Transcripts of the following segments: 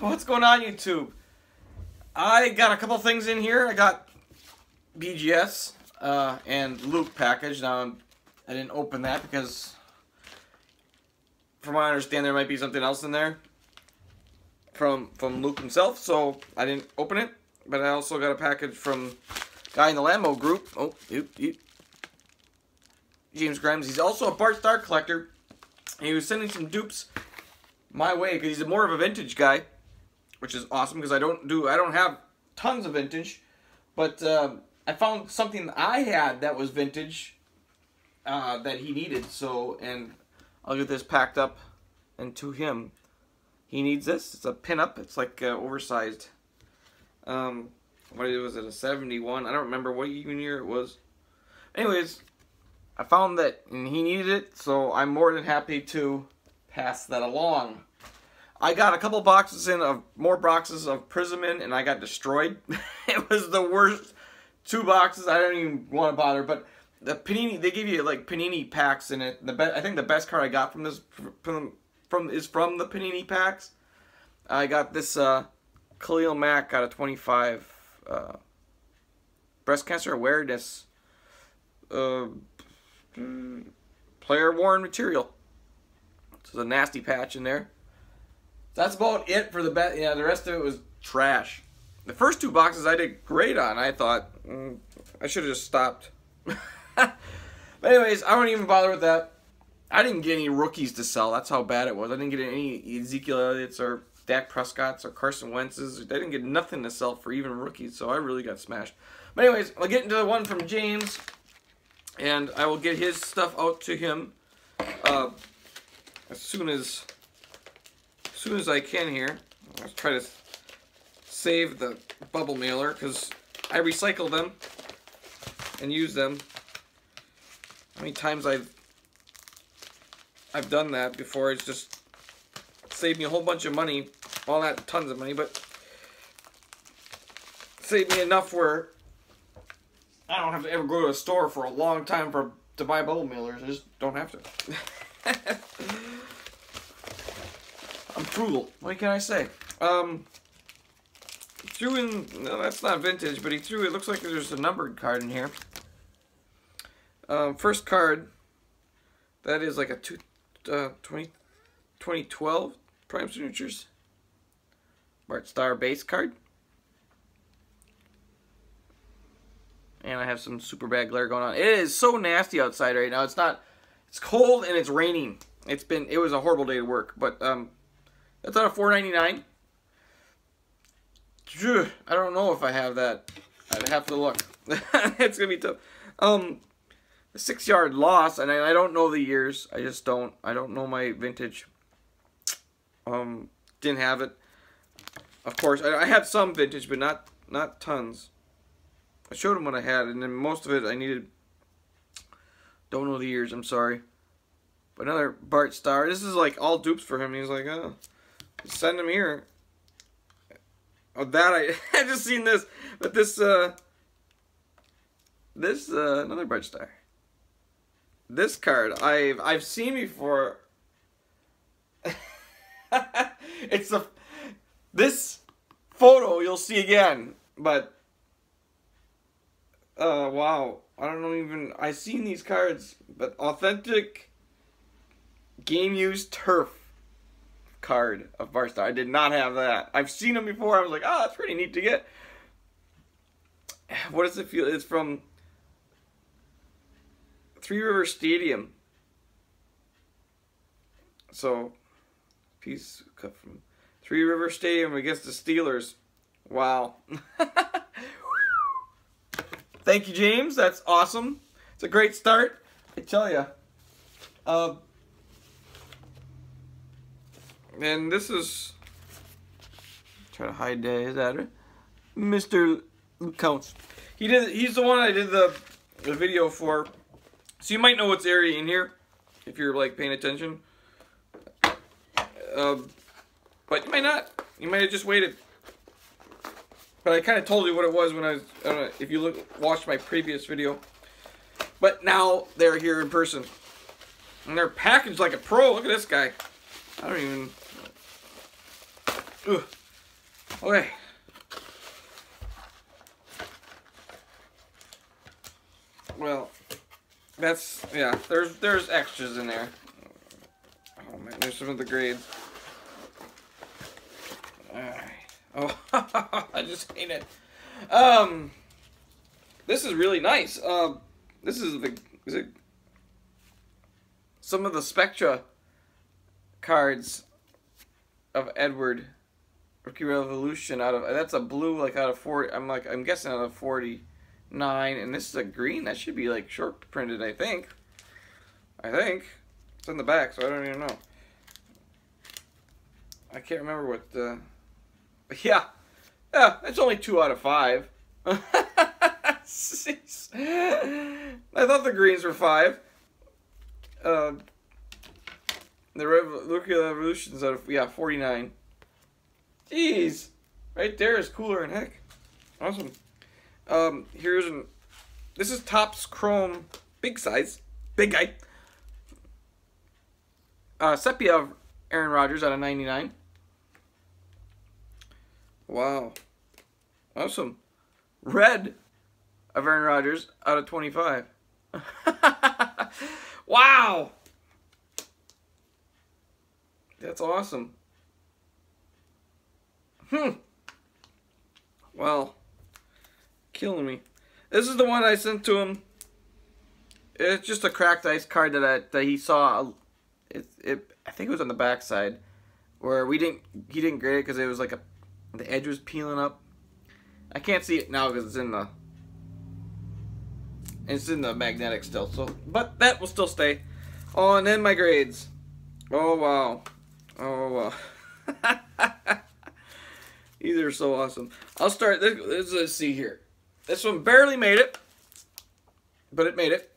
What's going on, YouTube? I got a couple things in here. I got BGS and Luke package. Now, I didn't open that because, from what I understand, there might be something else in there from Luke himself, so I didn't open it. But I also got a package from guy in the Lambo group. Oh, James Grimes. He's also a Bart Star collector. And he was sending some dupes my way because he's more of a vintage guy, which is awesome because I don't have tons of vintage, but I found something I had that was vintage that he needed. So, and I'll get this packed up and to him. He needs this. It's a pinup. It's like oversized. What was it? A 71? I don't remember what even year it was. Anyways, I found that and he needed it, so I'm more than happy to pass that along. I got a couple boxes in of more boxes of Prism in, and I got destroyed. It was the worst 2 boxes. I don't even want to bother. But the Panini, they give you like Panini packs in it. I think the best card I got from this is from the Panini packs. I got this Khalil Mack out of 25 breast cancer awareness player worn material. So there's a nasty patch in there. That's about it for the bet. Yeah, the rest of it was trash. The first 2 boxes I did great on. I thought I should have just stopped. But anyways, I don't even bother with that. I didn't get any rookies to sell. That's how bad it was. I didn't get any Ezekiel Elliott's or Dak Prescott's or Carson Wentz's. I didn't get nothing to sell for even rookies, so I really got smashed. But anyways, I'll get into the one from James, and I will get his stuff out to him as soon as I can here. I'll try to save the bubble mailer because I recycle them and use them. How many times I've done that before? It's just saved me a whole bunch of money. Well, not tons of money, but saved me enough where I don't have to ever go to a store for a long time to buy bubble mailers. I just don't have to. I'm frugal. What can I say? He threw in, no, that's not vintage, but he threw, it looks like there's a numbered card in here. First card, that is like a 2012 Prime Signatures Bart Star base card. And I have some super bad glare going on. It is so nasty outside right now. It's cold and it's raining. It was a horrible day to work, but that's out of $4.99. I don't know if I have that. I'd have to look. It's gonna be tough. A 6-yard loss, and I don't know the years. I just don't. I don't know my vintage. Didn't have it. Of course, I had some vintage, but not tons. I showed him what I had, and then most of it I needed. Don't know the years. I'm sorry. But another Bart Star. This is like all dupes for him. He's like, oh, send him here. Oh, that I just seen this, but this another Bart Star. This card I've seen before. This photo you'll see again, but wow, I don't know even. I've seen these cards, but authentic game used turf card of Bart Star. I did not have that. I've seen them before. I was like, oh, that's pretty neat to get. What does it feel? It's from Three River Stadium. So, piece cut from Three River Stadium against the Steelers. Wow. Thank you, James. That's awesome. It's a great start, I tell you. And this is, try to hide his address, Mr. Counts. He's the one I did the video for. So you might know what's area in here if you're like paying attention. But you might not. You might have just waited. But I kind of told you what it was when I was, I don't know if you watched my previous video. But now they're here in person. And they're packaged like a pro. Look at this guy. I don't even... Ugh. Okay. Well, that's, yeah, there's extras in there. Oh man, there's some of the grades. Alright. Oh, I just hate it. This is really nice. This is some of the Spectra cards of Edward Rookie Revolution that's a blue, like out of 40. I'm guessing out of 49, and this is a green. That should be like short printed, I think. It's in the back, so I don't even know. I can't remember what the. Yeah, it's only 2 out of 5. I thought the greens were 5. The Rookie Revolution's out of 49. Jeez, right there is cooler than heck. Awesome. This is Topps Chrome, big size, big guy. Sepia of Aaron Rodgers out of 99. Wow. Awesome. Red of Aaron Rodgers out of 25. Wow. That's awesome. Well, killing me. This is the one I sent to him. It's just a cracked ice card that he saw. I think it was on the back side where he didn't grade it because it was like the edge was peeling up. I can't see it now because it's in the magnetic still. So, but that will still stay. Oh, and then my grades. Oh wow. Oh wow. These are so awesome. I'll start. Let's see here. This one barely made it, but it made it.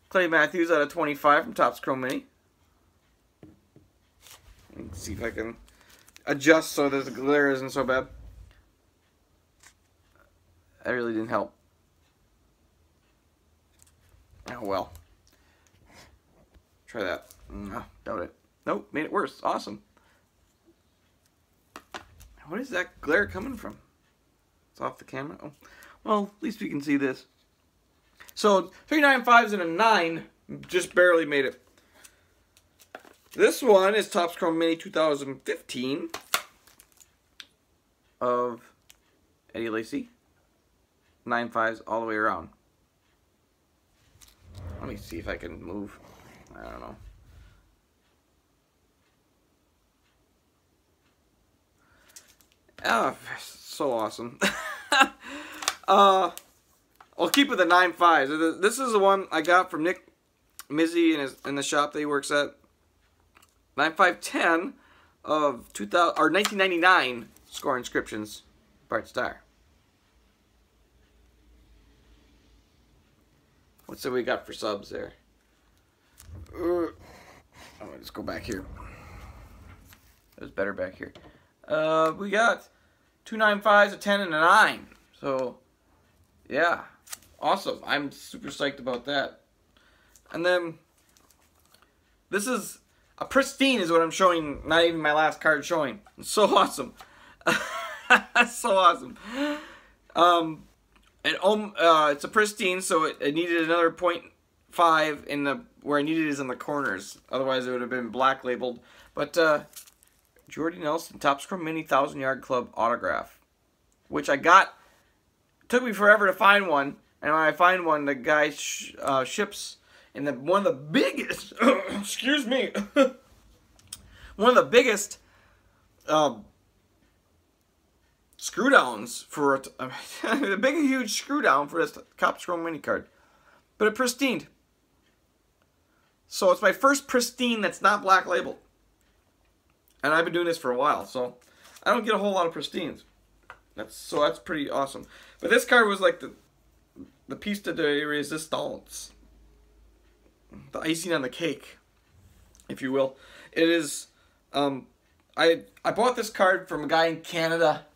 Clay Matthews out of 25 from Topps Chrome Mini. Let's see if I can adjust so that the glare isn't so bad. That really didn't help. Oh well. Try that. No, doubt it. Nope, made it worse. Awesome. What is that glare coming from? It's off the camera. Oh, well, at least we can see this. So 3 9.5s and a 9 just barely made it. This one is Topps Chrome Mini 2015 of Eddie Lacy. 9.5s all the way around. Let me see if I can move. I don't know. Oh, so awesome. I'll keep with the 9.5s. This is the one I got from Nick Mizzy in the shop that he works at. 9.510 of 1999 Score Inscriptions, Bart Starr. What's that we got for subs there? Let's go back here. It was better back here. We got 2 9.5s, a 10, and a 9. So, yeah, awesome. I'm super psyched about that. And then this is a pristine, is what I'm showing. Not even my last card showing. It's so awesome. So awesome. It's a pristine, so it needed another 0.5 in the where I needed it is in the corners. Otherwise, it would have been black labeled. But Jordy Nelson, Topps Chrome Mini 1,000-Yard Club autograph, which I got. Took me forever to find one, and when I find one, the guy ships in one of the biggest. Excuse me. One of the biggest screw downs for a big, huge screw down for this Topps Chrome Mini card, but it pristined. So it's my first pristine that's not black labeled. And I've been doing this for a while, so I don't get a whole lot of pristines. That's pretty awesome. But this card was like the piece de resistance, the icing on the cake, if you will. It is. I bought this card from a guy in Canada,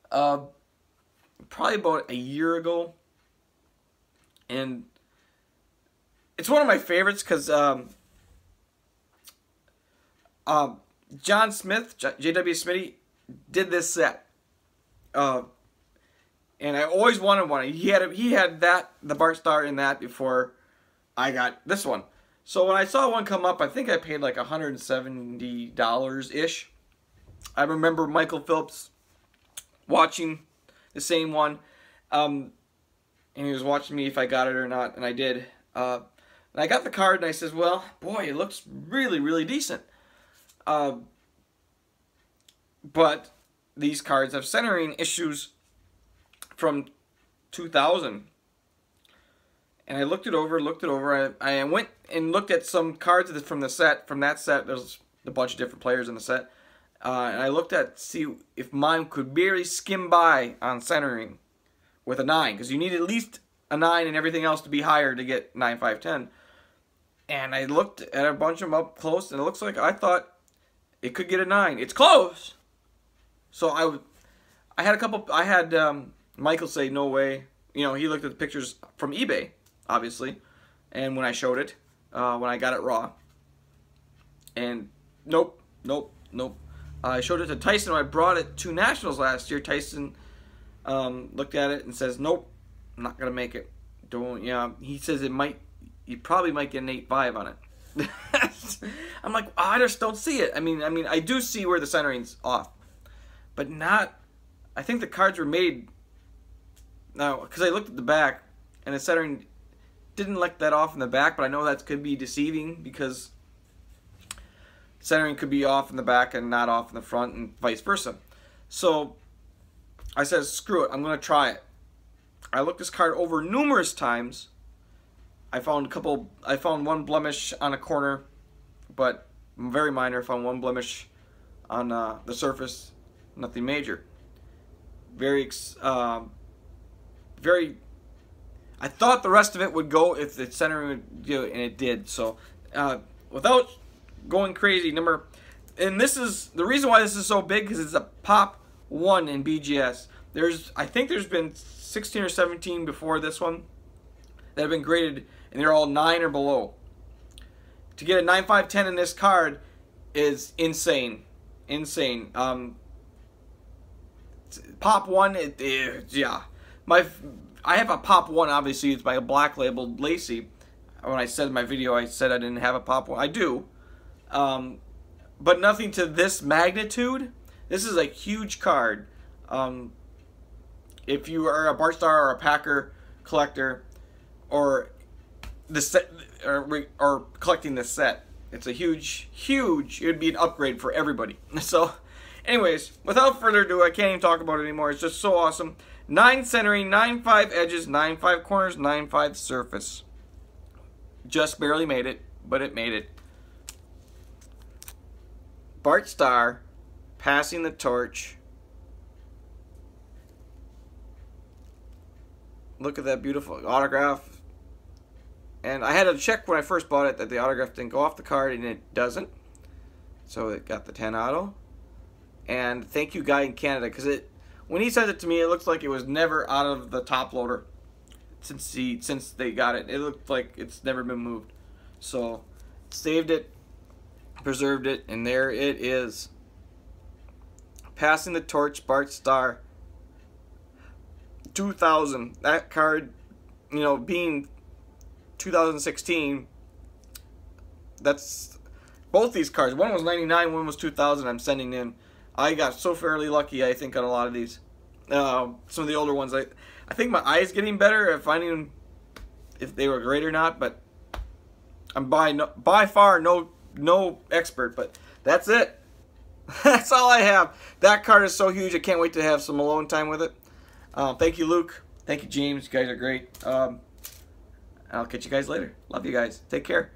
probably about a year ago, and it's one of my favorites because John Smith, J.W. Smitty, did this set. And I always wanted one. He had that, the Bart Star in that before I got this one. So when I saw one come up, I think I paid like $170-ish. I remember Michael Phillips watching the same one. And he was watching me if I got it or not, and I did. And I got the card, and I says, well, boy, it looks really, really decent. But these cards have centering issues from 2000. And I looked it over. I went and looked at some cards from that set. There's a bunch of different players in the set. And I looked at see if mine could barely skim by on centering with a 9, because you need at least a 9 and everything else to be higher to get 9, 5, 10. And I looked at a bunch of them up close, and it looks like I thought it could get a 9. It's close. So I had Michael say no way. You know, he looked at the pictures from eBay, obviously, and when I showed it, when I got it raw, and nope. I showed it to Tyson when I brought it to Nationals last year. Tyson looked at it and says, nope, I'm not gonna make it. Don't. Yeah, he says you probably might get an 8.5 on it. I'm like, oh, I just don't see it. I mean, I do see where the centering's off, but not. I think the cards were made now because I looked at the back and the centering didn't look that off in the back, but I know that could be deceiving because centering could be off in the back and not off in the front, and vice versa. So I said, screw it, I'm gonna try it. I looked this card over numerous times. I found one blemish on a corner, but very minor. I found one blemish on the surface, nothing major. Very. I thought the rest of it would go if the centering would do it, and it did. So, without going crazy, and this is the reason why this is so big, because it's a pop 1 in BGS. I think there's been 16 or 17 before this one that have been graded, and they're all 9 or below. To get a 9, 5, 10 in this card is insane. Insane. Pop 1, yeah. I have a Pop 1, obviously. It's by a black labeled Lacey. When I said in my video, I said I didn't have a Pop 1. I do. But nothing to this magnitude. This is a huge card. If you are a Bart Star or a Packer collector, or the set, or collecting this set, it's a huge. It would be an upgrade for everybody. So, anyways, without further ado, I can't even talk about it anymore. It's just so awesome. 9 centering, 9, 5 edges, 9, 5 corners, 9, 5 surface. Just barely made it, but it made it. Bart Star, passing the torch. Look at that beautiful autograph. And I had to check when I first bought it that the autograph didn't go off the card, and it doesn't. So it got the 10 auto. And thank you, guy in Canada, because when he sent it to me, it looks like it was never out of the top loader since they got it. It looked like it's never been moved. So saved it, preserved it, and there it is. Passing the torch, Bart Star. 2000. That card, you know, being 2016, that's both these cards. One was 99, one was 2000. I'm sending in. I got so fairly lucky, I think, on a lot of these. Some of the older ones, I think my eye's getting better at finding if they were great or not, but I'm by far no expert, but that's it. That's all I have. That card is so huge, I can't wait to have some alone time with it. Thank you, Luke. Thank you, James. You guys are great. I'll catch you guys later. Love you guys. Take care.